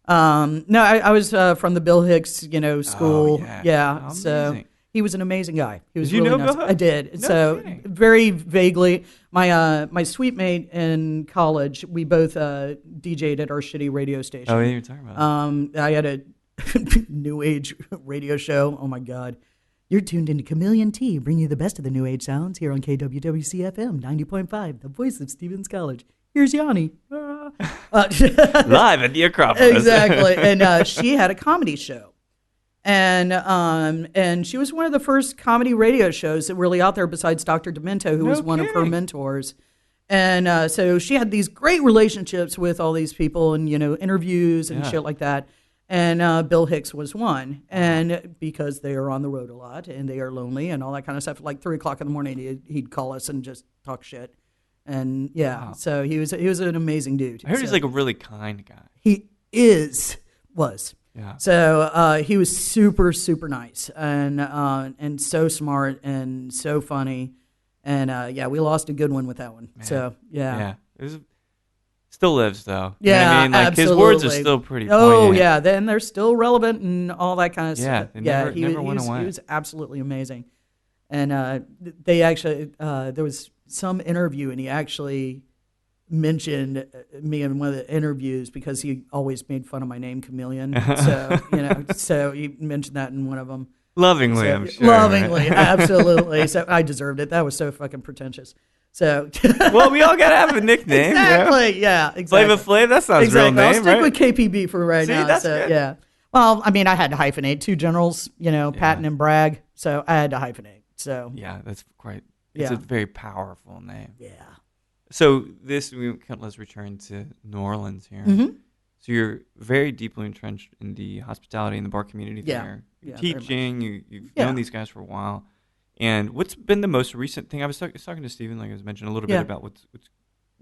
No, I was from the Bill Hicks, school. Oh, yeah. So he was an amazing guy. He was did you really know nice. Bill? I did. No so kidding. very vaguely, my sweet mate in college, we both DJ'd at our shitty radio station. Oh, yeah, you're talking about. I had a new age radio show. Oh my God. You're tuned into Chameleon Tea, bringing you the best of the new age sounds here on KWWC-FM 90.5, the voice of Stevens College. Here's Yanni. Live at the Acropolis. Exactly. And she had a comedy show. And she was one of the first comedy radio shows that were really out there besides Dr. Demento, who was one of her mentors. And so she had these great relationships with all these people and, interviews and shit like that. And Bill Hicks was one. And because they are on the road a lot and they are lonely and all that kind of stuff, like 3 o'clock in the morning, he'd call us and just talk shit. And so he was an amazing dude. I heard he's like a really kind guy. He was. Yeah. So he was super, super nice and so smart and so funny. And we lost a good one with that one. Man. So yeah. Still lives though. Yeah, you know what I mean? Like absolutely. his words are still pretty poignant. Oh yeah, then they're still relevant and all that kind of stuff. Yeah, he never went away. He was absolutely amazing. And they actually there was some interview and he actually mentioned me in one of the interviews because he always made fun of my name, Chameleon. So so he mentioned that in one of them. Lovingly, so, I'm sure. Lovingly, absolutely. So I deserved it. That was so fucking pretentious. So well, we all gotta have a nickname. Exactly. Yeah. Exactly. Flava Flav. That sounds real name, I'll stick right? with KPB for right now. That's so good. Yeah. Well, I mean, I had to hyphenate 2 generals. Patton and Bragg. So I had to hyphenate. So yeah, that's quite. It's a very powerful name. Yeah. So let's return to New Orleans here. Mm-hmm. So you're very deeply entrenched in the hospitality and the bar community there. You're teaching. You've known these guys for a while. And what's been the most recent thing? I was talking to Stephen, like I was mentioning a little bit about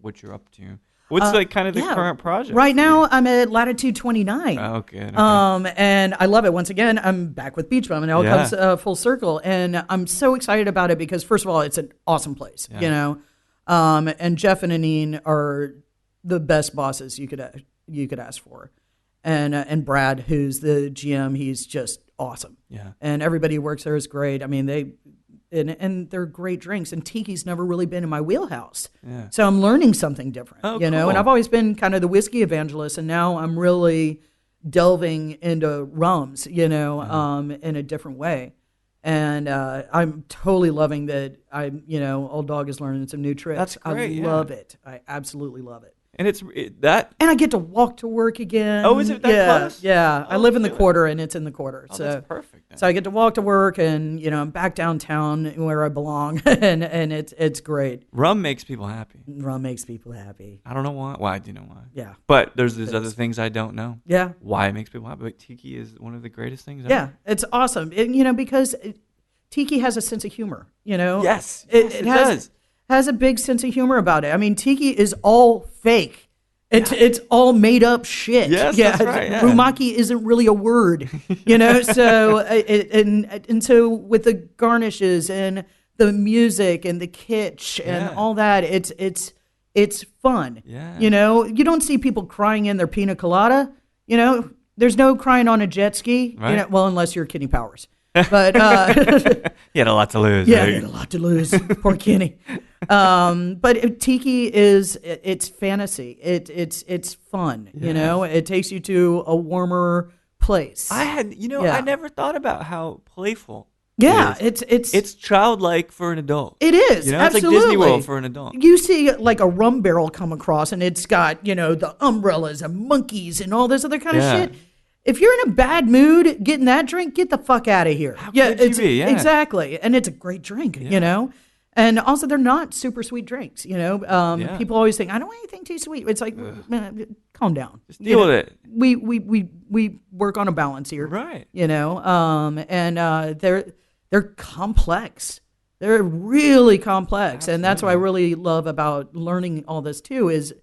what you're up to. What's like kind of the current project? Right now, I'm at Latitude 29. Oh, good. Okay. And I love it. Once again, I'm back with Beach Bum, and it all comes full circle. And I'm so excited about it because, first of all, it's an awesome place, and Jeff and Anine are the best bosses you could ask for. And Brad, who's the GM, he's just awesome. Yeah. And everybody who works there is great. I mean, and they're great drinks. And Tiki's never really been in my wheelhouse. Yeah. So I'm learning something different, cool. And I've always been kind of the whiskey evangelist, and now I'm really delving into rums, in a different way. And I'm totally loving that Old Dog is learning some new tricks. That's great. I love it. I absolutely love it. And and I get to walk to work again. Oh, is it that close? Yeah. I live in the quarter, and it's in the quarter. Oh, so that's perfect. Then. So I get to walk to work, and I'm back downtown where I belong, and it's great. Rum makes people happy. Rum makes people happy. I don't know why. Well, I do know why. Yeah. But there's other things I don't know. Yeah. Why it makes people happy. But Tiki is one of the greatest things ever. Yeah, it's awesome. Because Tiki has a sense of humor. Yes. It does. Has a big sense of humor about it. I mean, Tiki is all fake. It's all made up shit. Yes, that's right. Yeah. Rumaki isn't really a word, So and so with the garnishes and the music and the kitsch and all that, it's It's fun. Yeah. You know, you don't see people crying in their pina colada. You know, there's no crying on a jet ski. Right. You know, well, unless you're Kenny Powers. But He had a lot to lose. yeah, right? he had a lot to lose. Poor Kenny. But Tiki it's fantasy. It's fun. Yeah. You know, it takes you to a warmer place. I never thought about how playful. Yeah, it is. It's childlike for an adult. It is. You know, absolutely. it's like Disney World for an adult. You see like a rum barrel come across, and it's got the umbrellas and monkeys and all this other kind of shit. If you're in a bad mood, getting that drink, get the fuck out of here. How could you be? Yeah. Exactly, and it's a great drink. You know. And also, they're not super sweet drinks. You know, people always think, I don't want anything too sweet. It's like, man, calm down. Just deal with it. We work on a balance here, Right? You know, and they're complex. They're really complex, Absolutely. and that's what I really love about learning all this too. Is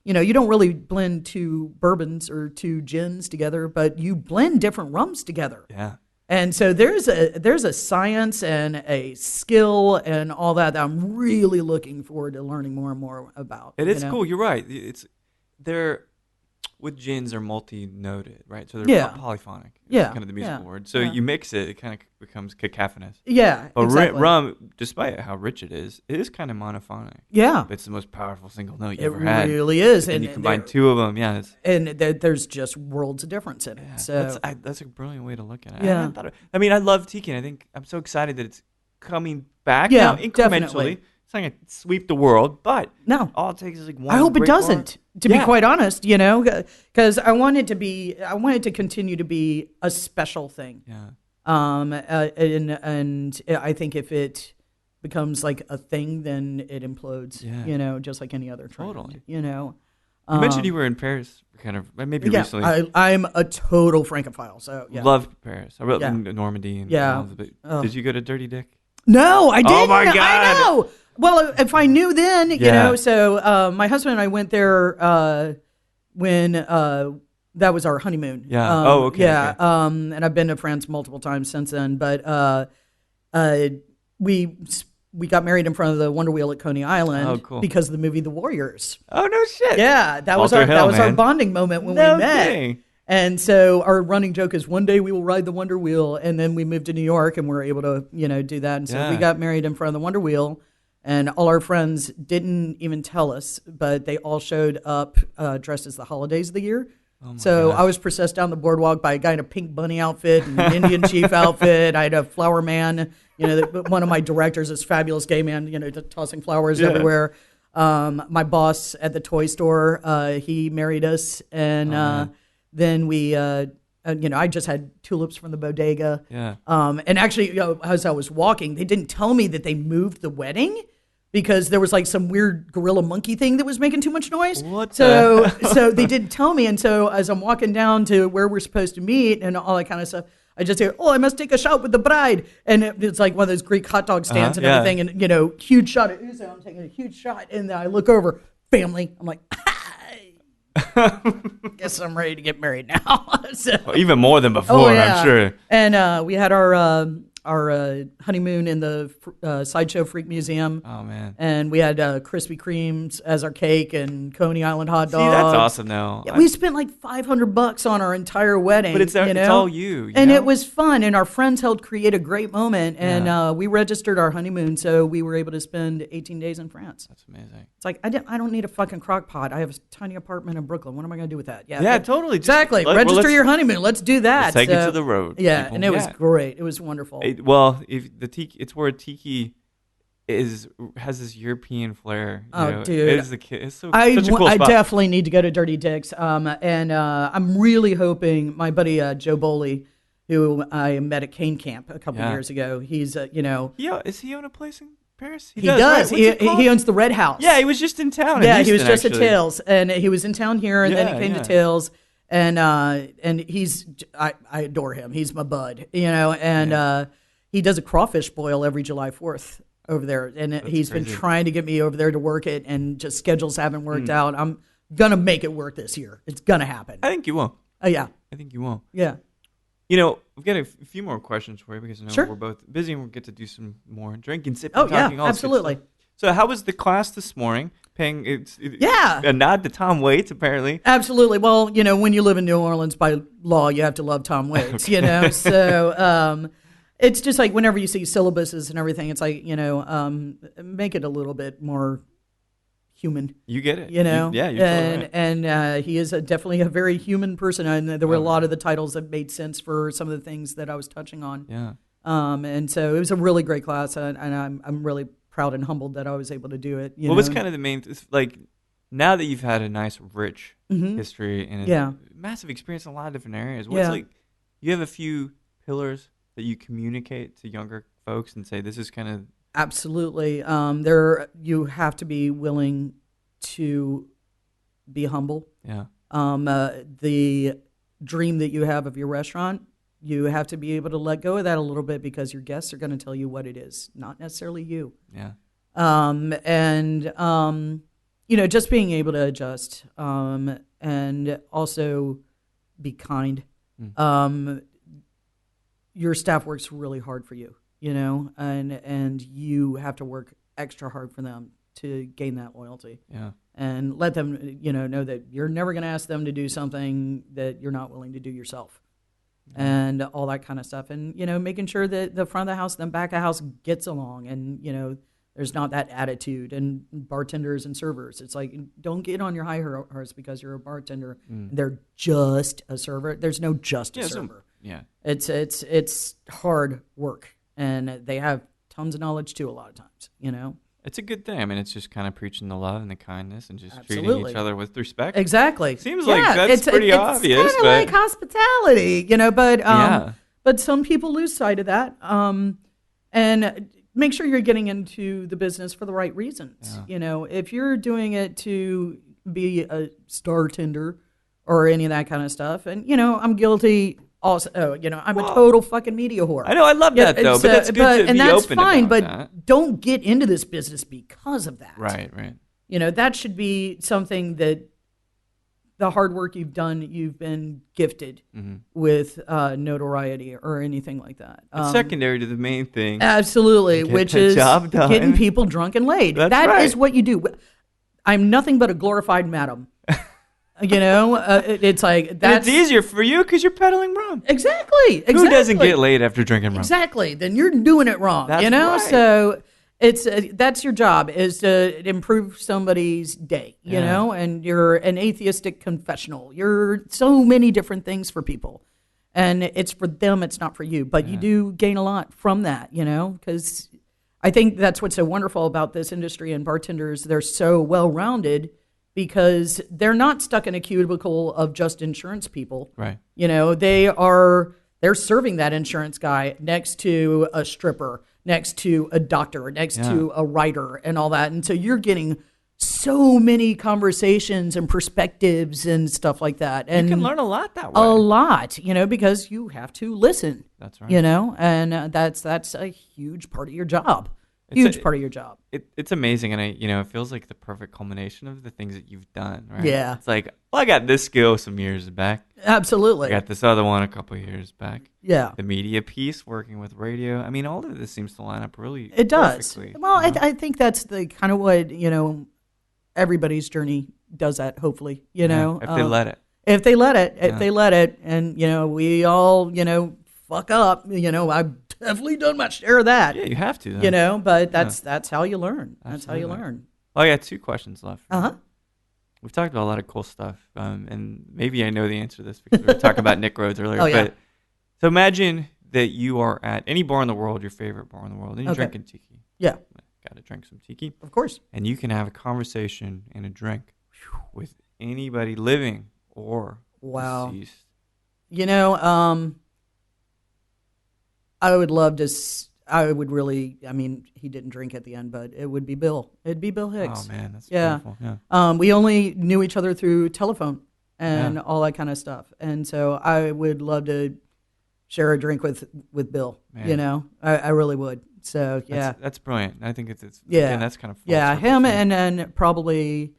you don't really blend two bourbons or two gins together, but you blend different rums together. Yeah. And so there's a science and a skill and all that I'm really looking forward to learning more and more about. It is cool. You're right. They're with gins are multi-noted, right? So they're polyphonic. It's kind of the musical word. So you mix it, it kind of becomes cacophonous. Yeah, but exactly. Rum, despite how rich it is kind of monophonic. Yeah. It's the most powerful single note you ever had. It really is. And you combine two of them, and there's just worlds of difference in it. Yeah, so that's a brilliant way to look at it. Yeah. I love Tiki, and I think I'm so excited that it's coming back now incrementally. Definitely. It's not going to sweep the world, but no. all it takes is like one. I hope it great doesn't, bar. to be quite honest, because I want it to continue to be a special thing. Yeah. And I think if it becomes like a thing, then it implodes, just like any other trend. Totally. You mentioned you were in Paris, kind of, maybe recently. I'm a total Francophile, so yeah. Loved Paris. I wrote in Normandy. And did you go to Dirty Dick? No, I didn't. Oh my God. I know. Well, if I knew then, so my husband and I went there when that was our honeymoon. Yeah. Okay. Yeah. Okay. And I've been to France multiple times since then, but we got married in front of the Wonder Wheel at Coney Island. Oh, cool. Because of the movie The Warriors. Oh, no shit. Yeah, that was our bonding moment when we met. Kidding. And so our running joke is one day we will ride the Wonder Wheel, and then we moved to New York and we're able to, do that. And so we got married in front of the Wonder Wheel, and all our friends didn't even tell us, but they all showed up dressed as the holidays of the year. Oh so gosh. I was processed down the boardwalk by a guy in a pink bunny outfit and an Indian chief outfit. I had a flower man, one of my directors, this fabulous gay man, tossing flowers everywhere. My boss at the toy store, he married us, and then we, I just had tulips from the bodega. Yeah. And actually, as I was walking, they didn't tell me that they moved the wedding because there was like some weird gorilla monkey thing that was making too much noise. So they didn't tell me. And so as I'm walking down to where we're supposed to meet and all that kind of stuff, I just hear, I must take a shot with the bride. And it's like one of those Greek hot dog stands and everything. And, huge shot of ouzo. I'm taking a huge shot. And then I look over, family. I'm like, guess I'm ready to get married now. Well, even more than before, I'm sure. And we had our honeymoon in the Sideshow Freak Museum. Oh, man. And we had Krispy Kremes as our cake and Coney Island hot dogs. See, that's awesome, though. Yeah, we spent like $500 on our entire wedding. But it's all you and know? It was fun. And our friends helped create a great moment. And we registered our honeymoon, so we were able to spend 18 days in France. That's amazing. It's like, I don't need a fucking crock pot. I have a tiny apartment in Brooklyn. What am I going to do with that? Yeah, totally. Exactly. Register your honeymoon. Let's do that. Let's take it to the road. Yeah, people. and it was great. It was wonderful. If the Tiki, it's where Tiki has this European flair. Dude, it's such a cool I spot. definitely need to go to Dirty Dick's. And I'm really hoping my buddy Joe Boley, who I met at Cane Camp a couple years ago. He's Is he own a place in Paris? He does. Right? He owns the Red House. Yeah, he was just in town. Yeah, he was Houston, just at Tails, and he was in town here, and then he came to Tails. And I adore him. He's my bud, and he does a crawfish boil every July 4th over there. And he's been trying to get me over there to work it, and just schedules haven't worked out. I'm going to make it work this year. It's going to happen. I think you will. Yeah. I think you will. Yeah. We've got a few more questions for you because I know we're both busy and we'll get to do some more drinking, sipping, talking, all this good absolutely. stuff. So how was the class this morning? paying Yeah. a nod to Tom Waits, apparently. Absolutely. Well, when you live in New Orleans, by law, you have to love Tom Waits, So it's just like whenever you see syllabuses and everything, it's like, make it a little bit more human. You get it. You totally right. And he is definitely a very human person. And there were a lot of the titles that made sense for some of the things that I was touching on. Yeah. And so it was a really great class, and I'm really proud and humbled that I was able to do it. What was kind of the main, like, now that you've had a nice, rich history and a massive experience in a lot of different areas, what's like, you have a few pillars that you communicate to younger folks and say, this is kind of... Absolutely. You have to be willing to be humble. Yeah. The dream that you have of your restaurant, you have to be able to let go of that a little bit because your guests are going to tell you what it is, not necessarily you. Yeah. Just being able to adjust, and also be kind. Your staff works really hard for you, and you have to work extra hard for them to gain that loyalty. Yeah. And let them, know that you're never going to ask them to do something that you're not willing to do yourself. And all that kind of stuff. And, making sure that the front of the house and the back of the house gets along. And, there's not that attitude. And bartenders and servers, it's like, don't get on your high horse because you're a bartender. They're just a server. There's no just a server. It's hard work. And they have tons of knowledge, too, a lot of times, It's a good thing. I mean, it's just kind of preaching the love and the kindness and just Absolutely. treating each other with respect. Exactly. Seems like that's pretty obvious. It's kind of like hospitality, but some people lose sight of that. And make sure you're getting into the business for the right reasons. Yeah. If you're doing it to be a star tender or any of that kind of stuff, and I'm guilty. Also, I'm a total fucking media whore. I know, I love that though, but that's good to be that's open fine, about but that. don't get into this business because of that. Right. That should be something that the hard work you've done, you've been gifted with notoriety or anything like that. It's secondary to the main thing. Absolutely, which is getting people drunk and laid. That is what you do. I'm nothing but a glorified madam. It's like that's... And it's easier for you because you're peddling rum. Exactly. Who doesn't get laid after drinking rum? Exactly. Then you're doing it wrong. That's right. So it's that's your job, is to improve somebody's day. And you're an atheistic confessional. You're so many different things for people, and it's for them. It's not for you. But you do gain a lot from that. Because I think that's what's so wonderful about this industry, and bartenders. They're so well rounded. Because they're not stuck in a cubicle of just insurance people. Right. They're serving that insurance guy next to a stripper, next to a doctor, next to a writer and all that. And so you're getting so many conversations and perspectives and stuff like that. And you can learn a lot that way. A lot, because you have to listen. That's right. And that's a huge part of your job. Part of your job. It's amazing, and it feels like the perfect culmination of the things that you've done, right? Yeah. It's like, well, I got this skill some years back. Absolutely. I got this other one a couple of years back. Yeah. The media piece, working with radio. I mean, all of this seems to line up really It does. perfectly. Well, I think that's the kind of what, everybody's journey does that, hopefully, If they let it. If they let it, and, we all, fuck up, I've definitely done my share of that. Yeah, you have to. But that's how you learn. That's Absolutely. how you learn. Well, I got 2 questions left. Uh-huh. We've talked about a lot of cool stuff, and maybe I know the answer to this because we were talking about Nick Rhodes earlier. Oh, yeah. But so imagine that you are at any bar in the world, your favorite bar in the world, and you're drinking Tiki. Yeah. Got to drink some Tiki. Of course. And you can have a conversation and a drink with anybody living or deceased. I would love to... I would really... I mean, he didn't drink at the end, but it would be Bill. It'd be Bill Hicks. Oh, man, that's beautiful. Yeah. We only knew each other through telephone and all that kind of stuff. And so I would love to share a drink with Bill. Man. I really would. So, yeah. That's brilliant. I think it's again, that's kind of full circle him too. and then probably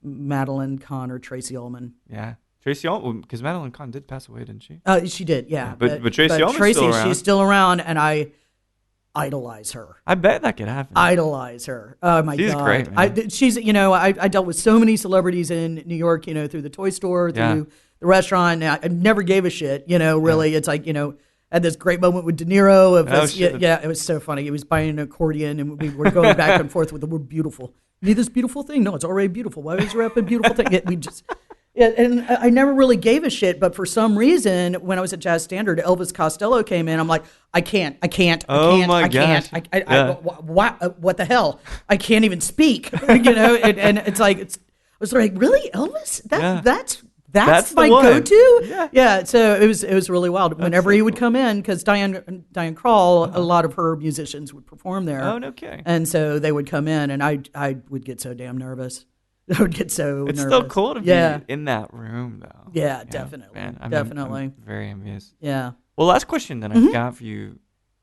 Madeline Kahn or Tracy Ullman. Yeah. Tracy Ullman, because Madeline Kahn did pass away, didn't she? She did, yeah. But Tracy Ullman's Tracy, still around. she's still around, and I idolize her. I bet that could happen. Idolize her. Oh my she's God. Great, man. She's, I dealt with so many celebrities in New York, through the toy store, through the restaurant. I never gave a shit, really. It's like, had this great moment with De Niro of this. It was so funny. He was buying an accordion and we were going back and forth with the word beautiful. You need this beautiful thing? No, it's already beautiful. Why was there up a beautiful thing? And I never really gave a shit, but for some reason, when I was at Jazz Standard, Elvis Costello came in. I'm like, I can't. What the hell? I can't even speak. And it's like, I was like, really, Elvis? That's my go-to. Yeah. So it was really wild. Whenever he would come in, because Diane Krall, a lot of her musicians would perform there. Oh, okay. And so they would come in, and I would get so damn nervous. I would get so nervous. It's still cool to be in that room, though. Yeah, definitely. Man, definitely. I'm very envious. Yeah. Well, last question that I've got for you.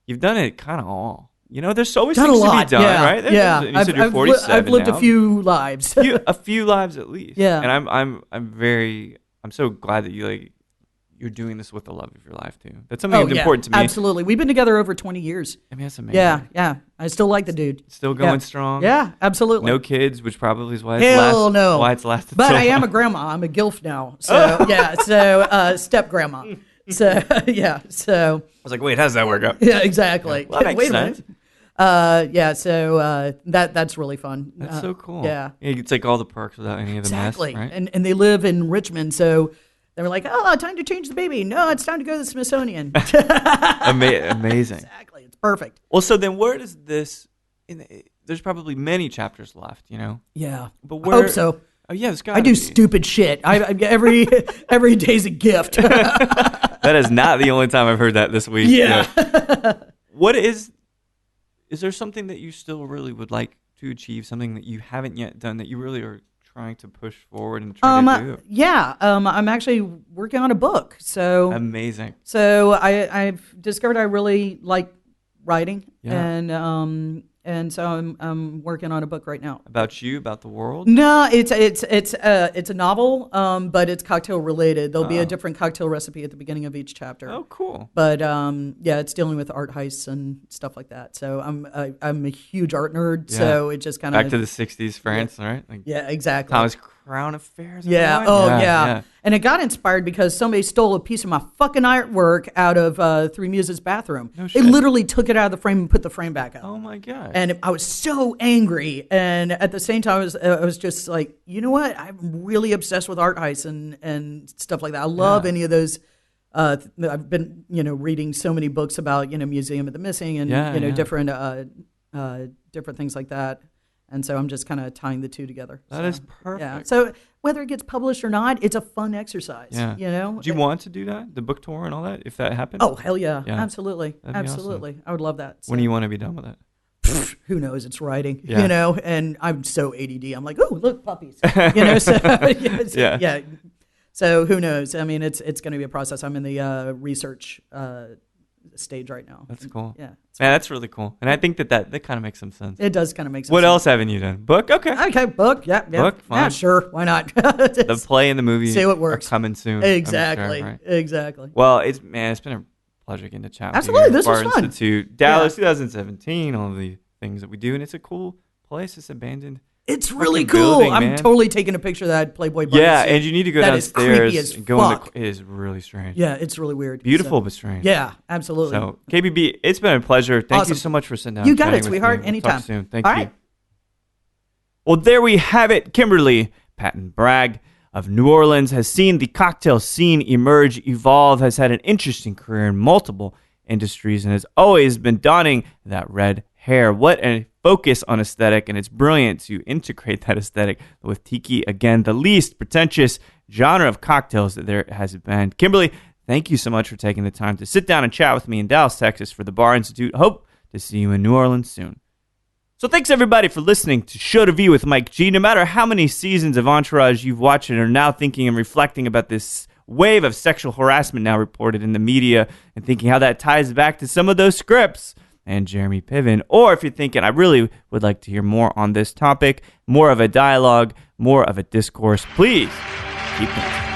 You've done it kind of all. There's always done things a lot. to be done, right? You said you're 47 I've lived now. a few lives. a few lives at least. Yeah. And I'm so glad that you're doing this with the love of your life too. That's something that's important to me. Absolutely. We've been together over 20 years. I mean, that's amazing. Yeah. I still like the dude. Still going strong. Yeah, absolutely. No kids, which probably is why it's lasted but so I am long. a grandma. I'm a gilf now. So step grandma. So so I was like, wait, how does that work out? Yeah, exactly. Well, that makes sense. So that's really fun. That's so cool. Yeah. You can take all the perks without any of the mess, right? And they live in Richmond, so they were like, oh, time to change the baby. No, it's time to go to the Smithsonian. Amazing. Exactly. It's perfect. Well, so then where does this, there's probably many chapters left, Yeah. But where, I hope so. Oh, yeah, there's I do stupid shit. Every day's a gift. That is not the only time I've heard that this week. Yeah. What is there something that you still really would like to achieve, something that you haven't yet done that you really are trying to push forward and try to do? Yeah, I'm actually working on a book. So amazing. So I've discovered I really like writing, and so I'm working on a book right now. About you, about the world? No, it's a novel, but it's cocktail related. There'll be a different cocktail recipe at the beginning of each chapter. Oh, cool. But it's dealing with art heists and stuff like that. So I'm a huge art nerd. Yeah. So it just kind of back to the '60s France, right? Like exactly. Thomas Crown Affairs. Yeah. Oh, yeah. And it got inspired because somebody stole a piece of my fucking artwork out of Three Muses' bathroom. No shit. They literally took it out of the frame and put the frame back up. Oh my god. And I was so angry, and at the same time, I was just like, you know what? I'm really obsessed with art heists and stuff like that. I love any of those. I've been, reading so many books about, Museum of the Missing and different things like that. And so I'm just kind of tying the two together. That is perfect. Yeah. So whether it gets published or not, it's a fun exercise. Yeah. Do you want to do that, the book tour and all that, if that happens? Oh hell yeah! Absolutely, absolutely. Awesome. I would love that. So. When do you want to be done with it? Who knows? It's writing, and I'm so ADD. I'm like, oh, look, puppies, So So who knows? I mean, it's going to be a process. I'm in the research stage right now. That's cool. Yeah, that's really cool. And I think that kind of makes some sense. It does kind of make sense. What else haven't you done? Book? Okay, book. Yeah. Book, fine. Yeah, sure. Why not? The play and the movie see what works. Are coming soon. Exactly. Sure, right? Exactly. Well, it's been a pleasure getting to chat with Absolutely, you. this was fun. Institute, Dallas, 2017, all of the things that we do. And it's a cool place. It's abandoned. It's really cool. Building, I'm totally taking a picture of that Playboy bunny Yeah, suit. and you need to go that downstairs is and go fuck. It is really strange. Yeah, it's really weird. Beautiful but strange. Yeah, absolutely. So, KBB, it's been a pleasure. Thank you so much for sitting down. You got it, sweetheart. Anytime. Talk soon. Thank you. Well, there we have it. Kimberly Patton-Bragg of New Orleans has seen the cocktail scene emerge, evolve, has had an interesting career in multiple industries, and has always been donning that red hair. What a focus on aesthetic, and it's brilliant to integrate that aesthetic with Tiki, again, the least pretentious genre of cocktails that there has been. Kimberly, thank you so much for taking the time to sit down and chat with me in Dallas, Texas for the Bar Institute. Hope to see you in New Orleans soon. So thanks everybody for listening to Show to V with Mike G. No matter how many seasons of Entourage you've watched and are now thinking and reflecting about this wave of sexual harassment now reported in the media and thinking how that ties back to some of those scripts and Jeremy Piven, or if you're thinking, I really would like to hear more on this topic, more of a dialogue, more of a discourse, please keep listening.